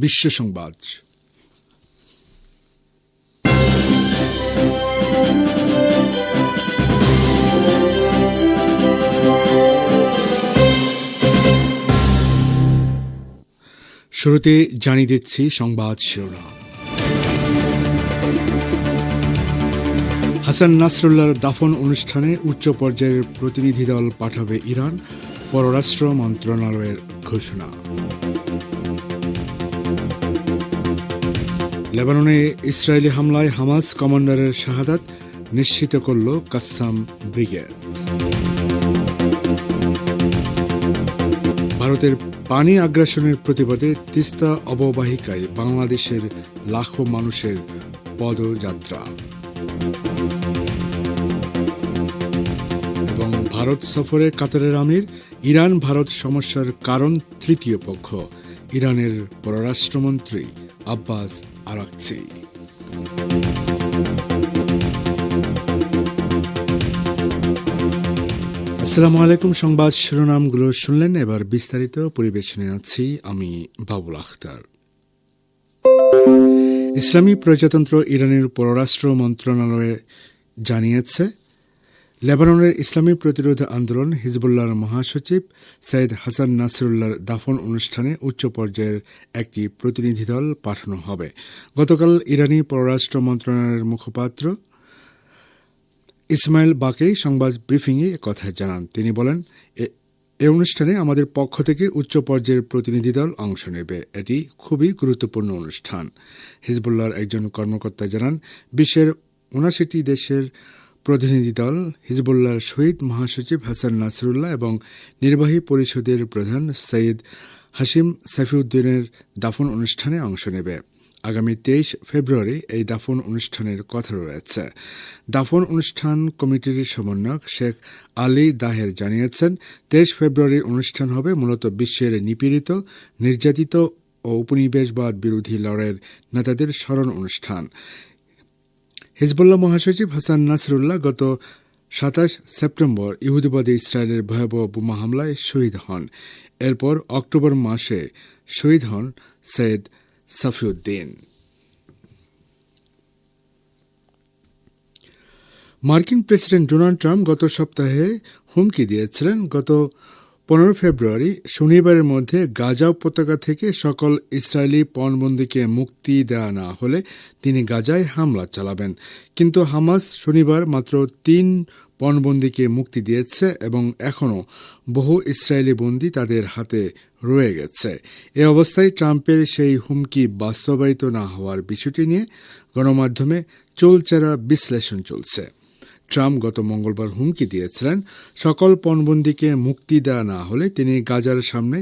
বিশ্ব সংবাদ। শুরুতে জানিয়ে দিচ্ছি সংবাদ শিরোনাম। হাসান নাসরুল্লাহর দাফন অনুষ্ঠানে উচ্চ পর্যায়ের প্রতিনিধি দল পাঠাবে ইরান, পররাষ্ট্র মন্ত্রণালয়ের ঘোষণা। লেবাননে ইসরায়েলি হামলায় হামাস কমান্ডারের শাহাদাত নিশ্চিত করল কাসসাম ব্রিগেড। ভারতের পানি আগ্রাসনের প্রতিবাদে তিস্তা অববাহিকায় বাংলাদেশের লাখো মানুষের পদযাত্রা। এবং ভারত সফরে কাতারের আমির, ইরান ভারত সমস্যার কারণ তৃতীয় পক্ষ, ইরানের পররাষ্ট্রমন্ত্রী আব্বাস আরাকচি। আসসালামু আলাইকুম। সংবাদ শিরোনামগুলো শুনলেন, এবার বিস্তারিত পরিবেশনে আছি আমি বাবুল আখতার। ইসলামী প্রজাতন্ত্র ইরানের পররাষ্ট্র মন্ত্রণালয় জানিয়েছে, লেবাননের ইসলামী প্রতিরোধ আন্দোলন হিজবুল্লাহর মহাসচিব সৈয়দ হাসান নাসরুল্লাহর দাফন অনুষ্ঠানে উচ্চ পর্যায়ের একটি প্রতিনিধি দল পাঠানো হবে। গতকাল ইরানি পররাষ্ট্র মন্ত্রণালয়ের মুখপাত্র ইসমাইল বাকেই সংবাদ ব্রিফিংয়ে কথা জানান। তিনি বলেন, এ অনুষ্ঠানে আমাদের পক্ষ থেকে উচ্চ পর্যায়ের প্রতিনিধি দল অংশ নেবে। এটি খুবই গুরুত্বপূর্ণ অনুষ্ঠান। হিজবুল্লাহর একজন কর্মকর্তা জানান, বিশ্বের ৭৯ দেশের প্রতিনিধি দল হিজবুল্লাহর শহীদ মহাসচিব হাসান নাসরুল্লাহ এবং নির্বাহী পরিষদের প্রধান সৈয়দ হাশিম সাইফুদ্দিনের দাফন অনুষ্ঠানে অংশ নেবে। আগামী ২৩ ফেব্রুয়ারি এই দাফন অনুষ্ঠানের কথা রয়েছে। দাফন অনুষ্ঠান কমিটির সমন্বয়ক শেখ আলী দাহের জানিয়েছেন, ২৩ ফেব্রুয়ারির অনুষ্ঠান হবে মূলত বিশ্বের নিপীড়িত, নির্যাতিত ও উপনিবেশবাদ বিরোধী লড়াইয়ের নেতাদের স্মরণ অনুষ্ঠান। হিজবুল্লাহ মহাসচিব হাসান নাসরুল্লাহ গত ২৭ সেপ্টেম্বর ইহুদিবাদী ইসরায়েলের ভয়াবহ বোমা হামলায় শহীদ হন। এরপর অক্টোবর মাসে শহীদ হন সৈয়দ সাফিউদ্দিন। মার্কিন প্রেসিডেন্ট ডোনাল্ড ট্রাম্প গত সপ্তাহে হুমকি দিয়েছিলেন, গত ১৫ ফেব্রুয়ারি শনিবারের মধ্যে গাজা উপত্যকা থেকে সকল ইসরায়েলি পণবন্দীকে মুক্তি দেওয়া না হলে তিনি গাজায় হামলা চালাবেন। কিন্তু হামাস শনিবার মাত্র ৩ পণবন্দীকে মুক্তি দিয়েছে এবং এখনও বহু ইসরায়েলি বন্দী তাদের হাতে রয়ে গেছে। এ অবস্থায় ট্রাম্পের সেই হুমকি বাস্তবায়িত না হওয়ার বিষয়টি নিয়ে গণমাধ্যমে চুলচেরা বিশ্লেষণ চলছে। ট্রাম্প গত মঙ্গলবার হুমকি দিয়েছিলেন, সকল পণবন্দীকে মুক্তি দেওয়া না হলে তিনি গাজার সামনে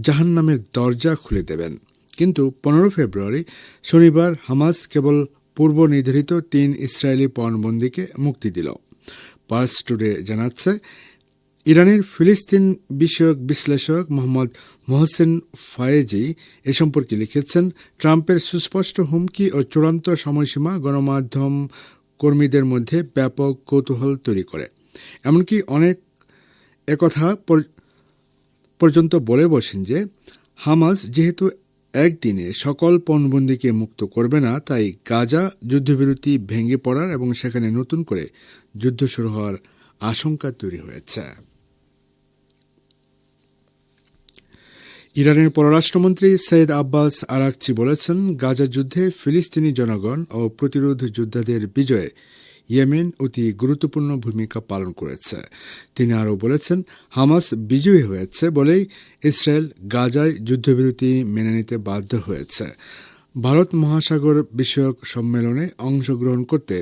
জাহান্নামের দরজা খুলে দেবেন। কিন্তু ১৫ ফেব্রুয়ারি শনিবার হামাস কেবল পূর্ব নির্ধারিত ৩ ইসরায়েলি পণবন্দীকে মুক্তি দিল। পার্স টুডে জানাচ্ছে, ইরানের ফিলিস্তিন বিষয়ক বিশ্লেষক মোহাম্মদ মোহসেন ফায়েজি এ সম্পর্কে লিখেছেন, ট্রাম্পের সুস্পষ্ট হুমকি ও চূড়ান্ত সময়সীমা গণমাধ্যম কর্মীদের মধ্যে ব্যাপক কৌতূহল তৈরি করে। এমনকি অনেক একথা পর্যন্ত বলে বসেন যে হামাস যেহেতু একদিনে সকল পণবন্দীকে মুক্ত করবে না, তাই গাজা যুদ্ধবিরতি ভেঙে পড়ার এবং সেখানে নতুন করে যুদ্ধ শুরু হওয়ার আশঙ্কা তৈরি হয়েছে। ইরানের পররাষ্ট্রমন্ত্রী সৈয়দ আব্বাস আরাকচি বলেছেন, গাজা যুদ্ধে ফিলিস্তিনি জনগণ ও প্রতিরোধ যোদ্ধাদের বিজয়ে ইয়েমেন অতি গুরুত্বপূর্ণ ভূমিকা পালন করেছে। তিনি আরও বলেছেন, হামাস বিজয়ী হয়েছে বলেই ইসরায়েল গাজায় যুদ্ধবিরতি মেনে নিতে বাধ্য হয়েছে। ভারত মহাসাগর বিষয়ক সম্মেলনে অংশগ্রহণ করতে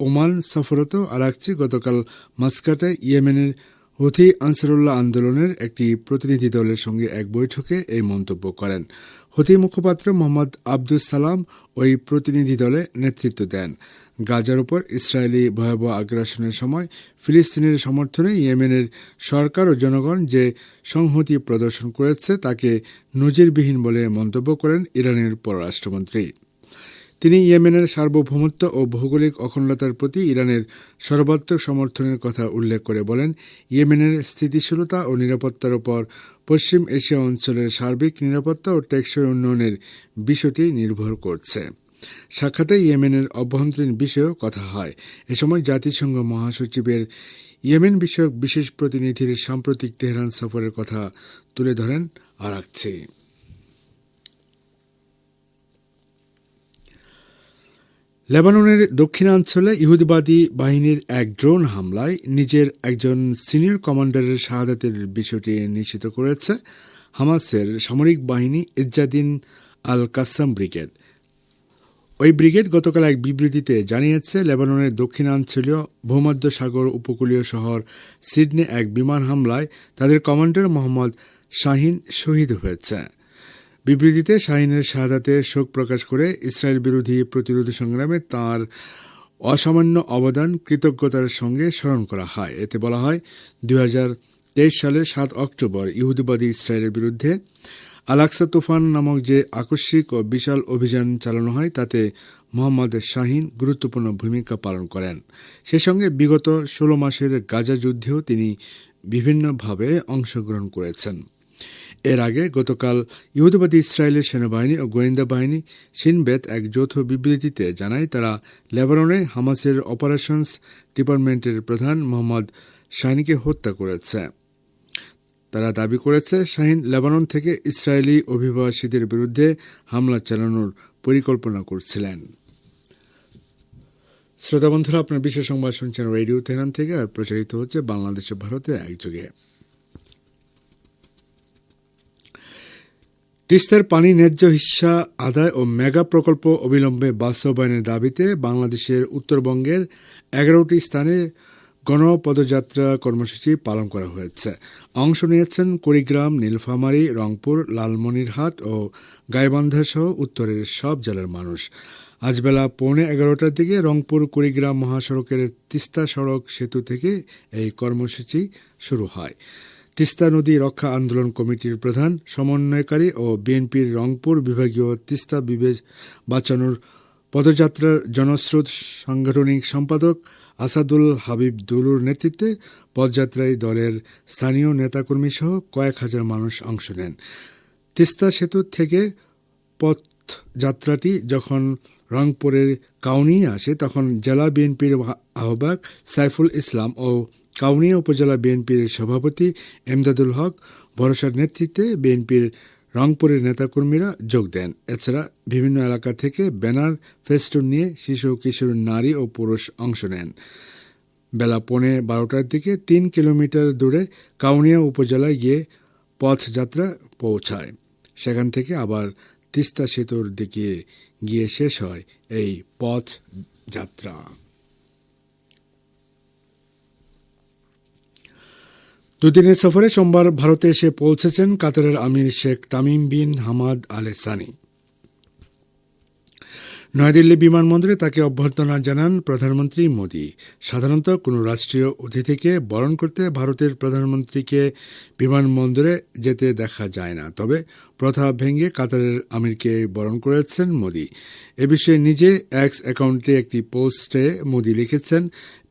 ওমান সফররত আরাকচি গতকাল মাস্কাটে ইয়েমেনের হুথি আনসারুল্লাহ আন্দোলনের একটি প্রতিনিধি দলের সঙ্গে এক বৈঠকে এই মন্তব্য করেন। হুথি মুখপাত্র মোহাম্মদ আব্দুস সালাম ওই প্রতিনিধি দলে নেতৃত্ব দেন। গাজার উপর ইসরায়েলি ভয়াবহ আগ্রাসনের সময় ফিলিস্তিনের সমর্থনে ইয়েমেনের সরকার ও জনগণ যে সংহতি প্রদর্শন করেছে তাকে নজিরবিহীন বলে মন্তব্য করেন ইরানের পররাষ্ট্রমন্ত্রী। তিনি ইয়েমেনের সার্বভৌমত্ব ও ভৌগোলিক অখণ্ডতার প্রতি ইরানের সর্বাত্মক সমর্থনের কথা উল্লেখ করে বলেন, ইয়েমেনের স্থিতিশীলতা ও নিরাপত্তার উপর পশ্চিম এশিয়া অঞ্চলের সার্বিক নিরাপত্তা ও টেকসই উন্নয়নের বিষয়টি নির্ভর করছে। সাক্ষাতে ইয়েমেনের অভ্যন্তরীণ বিষয়েও কথা হয়। এ সময় জাতিসংঘ মহাসচিবের ইয়েমেন বিষয়ক বিশেষ প্রতিনিধির সাম্প্রতিক তেহরান সফরের কথা তুলে ধরেন আরাকচি। লেবাননের দক্ষিণাঞ্চলে ইহুদিবাদী বাহিনীর এক ড্রোন হামলায় নিজের একজন সিনিয়র কমান্ডারের শাহাদাতের বিষয়টি নিশ্চিত করেছে হামাসের সামরিক বাহিনী ইজ্জাদিন আল কাসাম ব্রিগেড। ওই ব্রিগেড গতকাল এক বিবৃতিতে জানিয়েছে, লেবাননের দক্ষিণাঞ্চলীয় ভূমধ্যসাগর উপকূলীয় শহর সিডনি এক বিমান হামলায় তাদের কমান্ডার মোহাম্মদ শাহিন শহীদ হয়েছে। বিবৃতিতে শাহিনের শাহাদাতে শোক প্রকাশ করে ইসরায়েল বিরোধী প্রতিরোধ সংগ্রামে তাঁর অসামান্য অবদান কৃতজ্ঞতার সঙ্গে স্মরণ করা হয়। এতে বলা হয়, 2023 সালের 7 অক্টোবর ইহুদিবাদী ইসরায়েলের বিরুদ্ধে আল-আকসা তুফান নামক যে আকস্মিক ও বিশাল অভিযান চালানো হয় তাতে মোহাম্মদ শাহিন গুরুত্বপূর্ণ ভূমিকা পালন করেন। সেই সঙ্গে বিগত 16 মাসের গাজা যুদ্ধেও তিনি বিভিন্নভাবে অংশগ্রহণ করেছেন। এর আগে গতকাল ইহুদিবাদী ইসরায়েলের সেনাবাহিনী ও গোয়েন্দা বাহিনী শিন বেত এক যৌথ বিবৃতিতে জানায়, তারা লেবাননে হামাসের অপারেশনস ডিপার্টমেন্টের প্রধান মোহাম্মদ শাহিনকে হত্যা করেছে। তারা দাবি করেছে, শাহিন লেবানন থেকে ইসরায়েলি অভিবাসীদের বিরুদ্ধে হামলা চালানোর পরিকল্পনা করছিলেন। শ্রোতা বন্ধুরা, আপনার বিশেষ সংবাদ শুনছেন রেডিও তেহরান থেকে, আর প্রচারিত হচ্ছে বাংলাদেশ ও ভারতে একযোগে। তিস্তার পানি ন্যায্য হিস্যা আদায় ও মেগা প্রকল্প অবিলম্বে বাস্তবায়নের দাবিতে বাংলাদেশের উত্তরবঙ্গের 11টি স্থানে গণপদযাত্রা কর্মসূচি পালন করা হয়েছে। অংশ নিয়েছেন কুড়িগ্রাম, নীলফামারী, রংপুর, লালমনিরহাট ও গাইবান্ধা সহ উত্তরের সব জেলার মানুষ। আজ বেলা 11:15টার দিকে রংপুর কুড়িগ্রাম মহাসড়কের তিস্তা সড়ক সেতু থেকে এই কর্মসূচি শুরু হয়। তিস্তা নদী রক্ষা আন্দোলন কমিটির প্রধান সমন্বয়কারী ও বিএনপির রংপুর বিভাগীয় তিস্তা বাঁচানোর পদযাত্রার জনস্রোত সাংগঠনিক সম্পাদক আসাদুল হাবিব দুলুর নেতৃত্বে পদযাত্রায় দলের স্থানীয় নেতাকর্মী সহ কয়েক হাজার মানুষ অংশ নেন। তিস্তা সেতু থেকে পথযাত্রাটি যখন রংপুরের কাউনিয়া আসে, তখন জেলা বিএনপির আহ্বায়ক সাইফুল ইসলাম ও কাউনিয়া উপজেলা বিএনপির সভাপতি এমদাদুল হক ভরসার নেতৃত্বে বিএনপির রংপুরের নেতাকর্মীরা যোগ দেন। এছাড়া বিভিন্ন এলাকা থেকে ব্যানার, ফেস্টুন নিয়ে শিশু, কিশোর, নারী ও পুরুষ অংশ নেন। বেলা 12:15টার দিকে 3 কিলোমিটার দূরে কাউনিয়া উপজেলায় গিয়ে পথযাত্রা পৌঁছায়। সেখান থেকে আবার তিস্তা সেতুর দিকে গিয়ে শেষ হয় এই পথযাত্রা। দুদিনের সফরে সোমবার ভারতে এসে পৌঁছেছেন কাতারের আমির Sheikh Tamim bin Hamad Al Thani. New Delhi বিমানবন্দরে তাকে অভ্যর্থনা জানান প্রধানমন্ত্রী মোদী। সাধারণত কোনো রাষ্ট্রীয় অতিথিকে বরণ করতে ভারতের প্রধানমন্ত্রীকে বিমানবন্দরে যেতে দেখা যায় না, তবে প্রথা ভেঙে কাতারের আমিরকে বরণ করেছেন মোদী। এ বিষয়ে নিজে এক্স অ্যাকাউন্টে একটি পোস্টে মোদী লিখেছেন,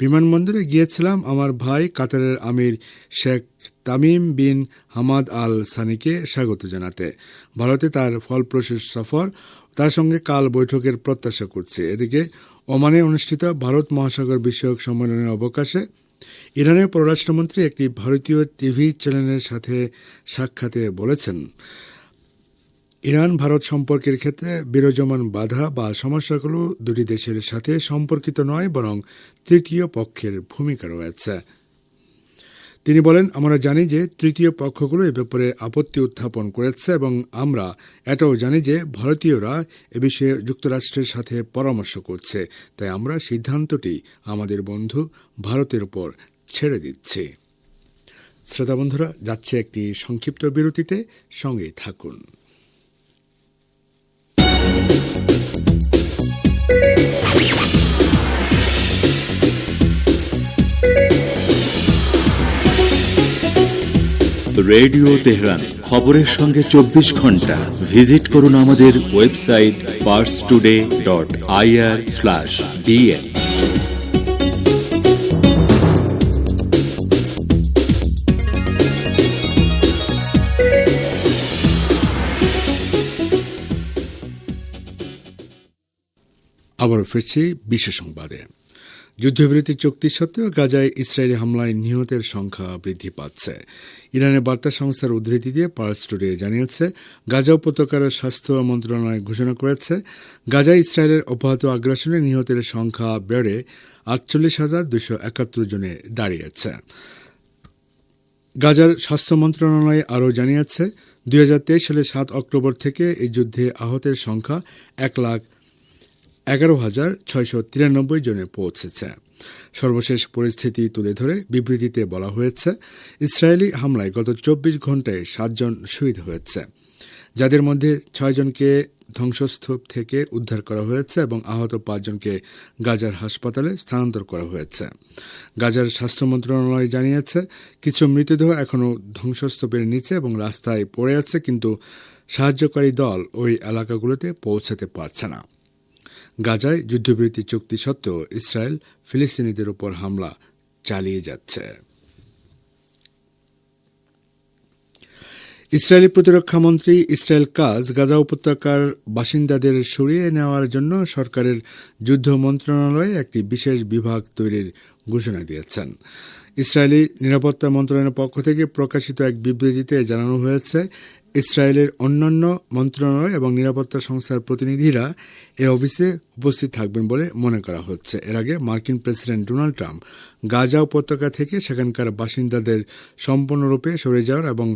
বিমানবন্দরে গিয়েছিলাম আমার ভাই কাতারের আমির Sheikh Tamim bin Hamad Al সানিকে স্বাগত জানাতে। ভারতে তার ফলপ্রসূ সফর, তার সঙ্গে কাল বৈঠকের প্রত্যাশা করছে। এদিকে ওমানে অনুষ্ঠিত ভারত মহাসাগর বিষয়ক সম্মেলনের অবকাশে ইরানের পররাষ্ট্রমন্ত্রী একটি ভারতীয় টিভি চ্যানেলের সাথে সাক্ষাতে বলেছেন, ইরান ভারত সম্পর্কের ক্ষেত্রে বিরাজমান বাধা বা সমস্যাগুলো দুটি দেশের সাথে সম্পর্কিত নয়, বরং তৃতীয় পক্ষের ভূমিকা রয়েছে। তিনি বলেন, আমরা জানি যে তৃতীয় পক্ষগুলো এ ব্যাপারে আপত্তি উত্থাপন করেছে এবং আমরা এটাও জানি যে ভারতীয়রা এ বিষয়ে যুক্তরাষ্ট্রের সাথে পরামর্শ করছে, তাই আমরা সিদ্ধান্তটি আমাদের বন্ধু ভারতের উপর ছেড়ে দিচ্ছি। শ্রোতা বন্ধুরা, যাচ্ছে একটি সংক্ষিপ্ত বিরতিতে, সঙ্গে থাকুন। রেডিও তেহরান খবরের সঙ্গে 24 ঘন্টা ভিজিট করুন আমাদের ওয়েবসাইট parstoday.ir/dn। আবার ফিরছি বিশ্ব সংবাদে। যুদ্ধবিরতি চুক্তি সত্ত্বেও গাজায় ইসরায়েলি হামলায় নিহতের সংখ্যা বৃদ্ধি পাচ্ছে। ইরানের বার্তা সংস্থার উদ্ধৃতি দিয়ে পার্স টুডে জানিয়েছে, গাজা উপত্যকার স্বাস্থ্য মন্ত্রণালয় ঘোষণা করেছে, গাজায় ইসরায়েলের অব্যাহত আগ্রাসনে নিহতের সংখ্যা বেড়ে 48,271 জনে দাঁড়িয়েছে। গাজার স্বাস্থ্য মন্ত্রণালয় আরও জানিয়েছে, 2023 সালের 7 অক্টোবর থেকে এই যুদ্ধে আহতের সংখ্যা 1,11,693 জনে পৌঁছেছে। সর্বশেষ পরিস্থিতি তুলে ধরে বিবৃতিতে বলা হয়েছে, ইসরায়েলি হামলায় গত 24 ঘণ্টায় 7 জন শহীদ হয়েছে, যাদের মধ্যে 6 জনকে ধ্বংসস্তূপ থেকে উদ্ধার করা হয়েছে এবং আহত 5 জনকে গাজার হাসপাতালে স্থানান্তর করা হয়েছে। গাজার স্বাস্থ্য মন্ত্রণালয় জানিয়েছে, কিছু মৃতদেহ এখনও ধ্বংসস্তূপের নিচে এবং রাস্তায় পড়ে আছে, কিন্তু সাহায্যকারী দল ওই এলাকাগুলোতে পৌঁছাতে পারছে না। গাজায় যুদ্ধবিরতি চুক্তি সত্ত্বেও ইসরায়েল ফিলিস্তিনিদের উপর হামলা চালিয়ে যাচ্ছে। ইসরায়েলি প্রতিরক্ষা মন্ত্রী ইসরায়েল কাজ গাজা উপত্যকার বাসিন্দাদের সরিয়ে নেওয়ার জন্য সরকারের যুদ্ধ মন্ত্রণালয়ে একটি বিশেষ বিভাগ তৈরির ঘোষণা দিয়েছেন। ইসরায়েলি নিরাপত্তা মন্ত্রণালয়ের পক্ষ থেকে প্রকাশিত এক বিবৃতিতে জানানো হয়েছে, ইসরায়েলের অন্যান্য মন্ত্রণালয় এবং নিরাপত্তা সংস্থার প্রতিনিধিরা এ অফিসে উপস্থিত থাকবেন বলে মনে করা হচ্ছে। এর আগে মার্কিন প্রেসিডেন্ট ডোনাল্ড ট্রাম্প গাজা উপত্যকা থেকে সেখানকার বাসিন্দাদের সম্পূর্ণরূপে সরে যাওয়ার এবং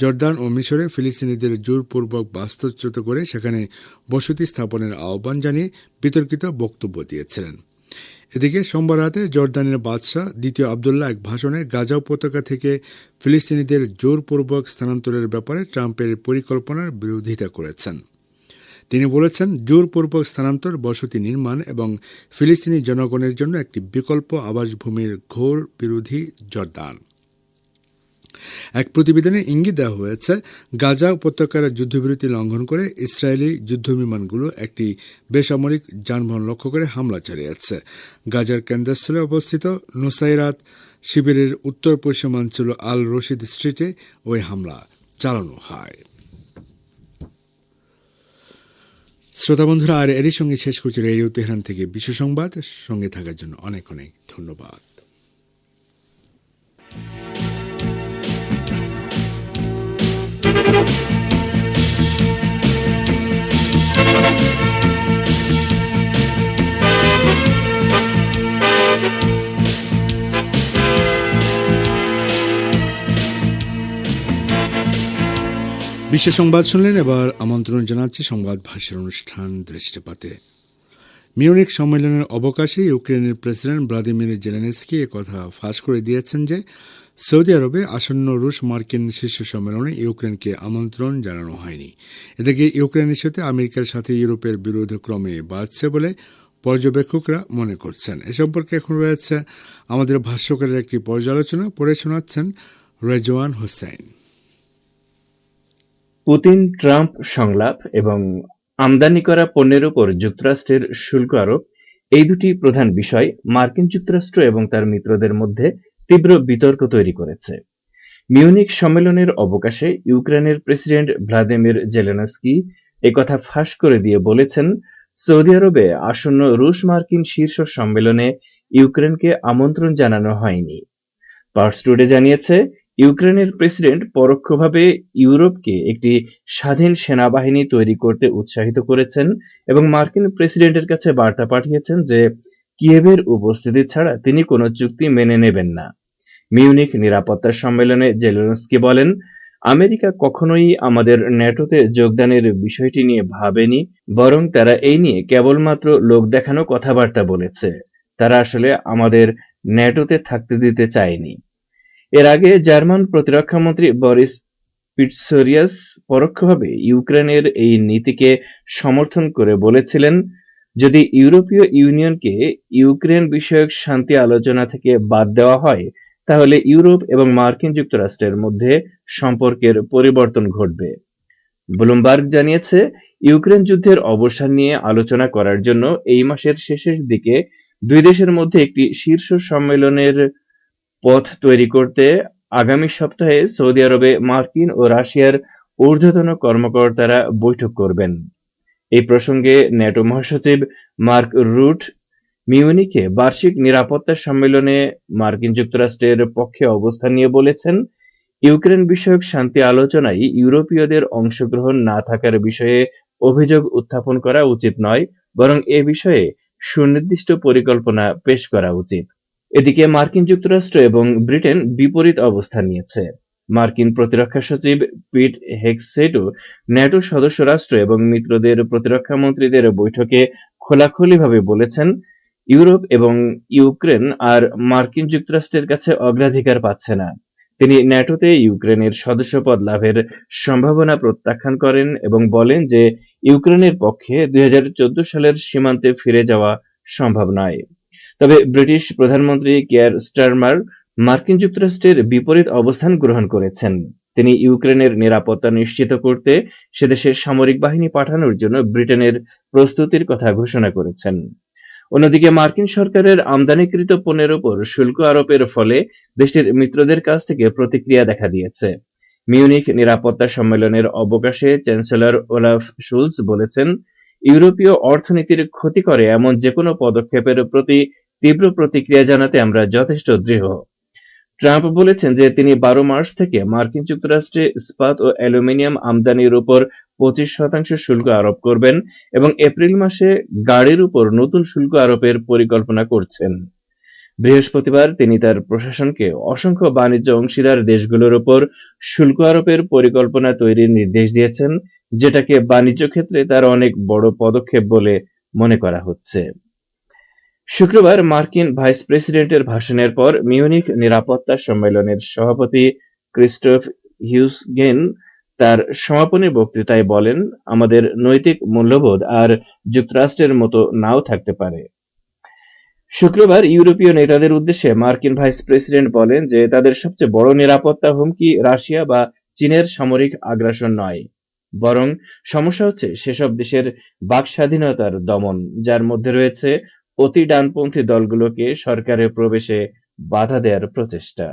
জর্দান ও মিশরে ফিলিস্তিনিদের জোরপূর্বক বাস্তুচ্যুত করে সেখানে বসতি স্থাপনের আহ্বান জানিয়ে বিতর্কিত বক্তব্য দিয়েছিলেন। এদিকে সোমবার রাতে জর্দানের বাদশাহ দ্বিতীয় আবদুল্লাহ এক ভাষণে গাজা উপত্যকা থেকে ফিলিস্তিনিদের জোরপূর্বক স্থানান্তরের ব্যাপারে ট্রাম্পের পরিকল্পনার বিরোধিতা করেছেন। তিনি বলেছেন, জোরপূর্বক স্থানান্তর, বসতি নির্মাণ এবং ফিলিস্তিনি জনগণের জন্য একটি বিকল্প আবাসভূমির ঘোর বিরোধী জর্দান। এক প্রতিবেদনে ইঙ্গিত দেওয়া হয়েছে, গাজা উপত্যকার যুদ্ধবিরতি লঙ্ঘন করে ইসরায়েলি যুদ্ধবিমানগুলো একটি বেসামরিক যানবাহন লক্ষ্য করে হামলা চালিয়েছে। গাজার কেন্দ্রস্থলে অবস্থিত নুসাইরাত শিবিরের উত্তর পশ্চিমাঞ্চল আল রশিদ স্ট্রিটে ওই হামলা চালানো হয়। শ্রোতা বন্ধুরা, আর এরই সঙ্গে শেষ করছি রেডিও তেহরান থেকে বিশ্ব সংবাদ। সঙ্গে থাকার জন্য অনেক অনেক ধন্যবাদ। বিশ্ব সংবাদ শুনলেন। এবার আমন্ত্রণ জানাচ্ছি সংবাদ ভাষ্যের অনুষ্ঠান দৃষ্টিপাতে। মিউনিখ সম্মেলনের অবকাশে ইউক্রেনের প্রেসিডেন্ট ভ্লাদিমির জেলেনস্কি একথা ফাঁস করে দিয়েছেন যে সৌদি আরবে আসন্ন রুশ মার্কিন শীর্ষ সম্মেলনে ইউক্রেনকে আমন্ত্রণ জানানো হয়নি। এদিকে ইউক্রেন ইস্যুতে আমেরিকার সাথে ইউরোপের বিরোধ ক্রমে বাড়ছে বলে পর্যবেক্ষকরা মনে করছেন। এ সম্পর্কে এখন রয়েছে আমাদের ভাষ্যকারের একটি পর্যালোচনা, পড়ে শোনাচ্ছেন রেজওয়ান হোসেন। পুতিন ট্রাম্প সংলাপ এবং আমদানি করা পণ্যের উপর যুক্তরাষ্ট্রের শুল্ক আরোপ, এই দুটি প্রধান বিষয় মার্কিন যুক্তরাষ্ট্র এবং তার মিত্রদের মধ্যে তীব্র বিতর্ক তৈরি করেছে। মিউনিখ সম্মেলনের অবকাশে ইউক্রেনের প্রেসিডেন্ট ভ্লাদিমির জেলেনস্কি একথা ফাঁস করে দিয়ে বলেছেন, সৌদি আরবে আসন্ন রুশ মার্কিন শীর্ষ সম্মেলনে ইউক্রেনকে আমন্ত্রণ জানানো হয়নি। পার্স টুডে জানিয়েছে, ইউক্রেনের প্রেসিডেন্ট পরোক্ষভাবে ইউরোপকে একটি স্বাধীন সেনাবাহিনী তৈরি করতে উৎসাহিত করেছেন এবং মার্কিন প্রেসিডেন্টের কাছে বার্তা পাঠিয়েছেন যে কিয়েভের উপস্থিতি ছাড়া তিনি কোনো চুক্তি মেনে নেবেন না। মিউনিখ নিরাপত্তা সম্মেলনে জেলেনস্কি বলেন, আমেরিকা কখনোই আমাদের ন্যাটোতে যোগদানের বিষয়টি নিয়ে ভাবেনি, বরং তারা এই নিয়ে কেবলমাত্র লোক দেখানো কথাবার্তা বলেছে। তারা আসলে আমাদের ন্যাটোতে থাকতে দিতে চায়নি। এর আগে জার্মান প্রতিরক্ষামন্ত্রী বরিস পিটসোরিয়াস পরোক্ষভাবে ইউক্রেনের এই নীতিকে সমর্থন করে বলেছিলেন, যদি ইউরোপীয় ইউনিয়নকে ইউক্রেন বিষয়ক শান্তি আলোচনা থেকে বাদ দেওয়া হয় তাহলে ইউরোপ এবং মার্কিন যুক্তরাষ্ট্রের মধ্যে সম্পর্কের পরিবর্তন ঘটবে। ব্লুমবার্গ জানিয়েছে, ইউক্রেন যুদ্ধের অবসান নিয়ে আলোচনা করার জন্য এই মাসের শেষের দিকে দুই দেশের মধ্যে একটি শীর্ষ সম্মেলনের পথ তৈরি করতে আগামী সপ্তাহে সৌদি আরবে মার্কিন ও রাশিয়ার ঊর্ধ্বতন কর্মকর্তারা বৈঠক করবেন। এই প্রসঙ্গে ন্যাটো মহাসচিব মার্ক রুট মিউনিখে বার্ষিক নিরাপত্তা সম্মেলনে মার্কিন যুক্তরাষ্ট্রের পক্ষে অবস্থান নিয়ে বলেছেন, ইউক্রেন বিষয়ক শান্তি আলোচনায় ইউরোপীয়দের অংশগ্রহণ না থাকার বিষয়ে অভিযোগ উত্থাপন করা উচিত নয়, বরং এ বিষয়ে সুনির্দিষ্ট পরিকল্পনা পেশ করা উচিত। এদিকে মার্কিন যুক্তরাষ্ট্র এবং ব্রিটেন বিপরীত অবস্থান নিয়েছে। মার্কিন প্রতিরক্ষা সচিব পিট হেগসেটও ন্যাটো সদস্য রাষ্ট্র এবং মিত্রদের প্রতিরক্ষা মন্ত্রীদের বৈঠকে খোলাখুলিভাবে বলেছেন, ইউরোপ এবং ইউক্রেন আর মার্কিন যুক্তরাষ্ট্রের কাছে অগ্রাধিকার পাচ্ছে না। তিনি ন্যাটোতে ইউক্রেনের সদস্যপদ লাভের সম্ভাবনা প্রত্যাখ্যান করেন এবং বলেন যে ইউক্রেনের পক্ষে 2014 সালের সীমান্তে ফিরে যাওয়া সম্ভব নয়। তবে ব্রিটিশ প্রধানমন্ত্রী কেয়ার স্টারমার মার্কিন যুক্তরাষ্ট্রের বিপরীত অবস্থান গ্রহণ করেছেন। তিনি ইউক্রেনের নিরাপত্তা নিশ্চিত করতে সেদেশে সামরিক বাহিনী পাঠানোর জন্য ব্রিটেনের প্রস্তুতির কথা ঘোষণা করেছেন। অন্যদিকে মার্কিন সরকারের আমদানিকৃত পণ্যের উপর শুল্ক আরোপের ফলে দেশটির মিত্রদের কাছ থেকে প্রতিক্রিয়া দেখা দিয়েছে। মিউনিখ নিরাপত্তা সম্মেলনের অবকাশে চ্যান্সেলর ওলাফ শুলজ বলেছেন, ইউরোপীয় অর্থনীতির ক্ষতি করে এমন যেকোনো পদক্ষেপের প্রতি তীব্র প্রতিক্রিয়া জানাতে আমরা যথেষ্ট দৃঢ়। ট্রাম্প বলেছেন যে তিনি 12 মার্চ থেকে মার্কিন যুক্তরাষ্ট্রে ইস্পাত ও অ্যালুমিনিয়াম আমদানির উপর 25% শুল্ক আরোপ করবেন এবং এপ্রিল মাসে গাড়ির উপর নতুন শুল্ক আরোপের পরিকল্পনা করছেন। বৃহস্পতিবার তিনি তার প্রশাসনকে অসংখ্য বাণিজ্য অংশীদার দেশগুলোর উপর শুল্ক আরোপের পরিকল্পনা তৈরির নির্দেশ দিয়েছেন, যেটাকে বাণিজ্য ক্ষেত্রে তার অনেক বড় পদক্ষেপ বলে মনে করা হচ্ছে। শুক্রবার মার্কিন ভাইস প্রেসিডেন্টের ভাষণের পর মিউনিখ নিরাপত্তা সম্মেলনের সভাপতি ক্রিস্টোফ হিউসগেন তার সমাপনী বক্তৃতায় বলেন, আমাদের নৈতিক মূল্যবোধ আর যুক্তরাষ্ট্রের মতো নাও থাকতে পারে। শুক্রবার ইউরোপীয় নেতাদের উদ্দেশ্যে মার্কিন ভাইস প্রেসিডেন্ট বলেন যে তাদের সবচেয়ে বড় নিরাপত্তা হুমকি রাশিয়া বা চীনের সামরিক আগ্রাসন নয়, বরং সমস্যা হচ্ছে সেসব দেশের বাক স্বাধীনতার দমন, যার মধ্যে রয়েছে অতি ডানপন্থী দলগুলোকে সরকারে প্রবেশে বাধা দেওয়ার প্রচেষ্টা।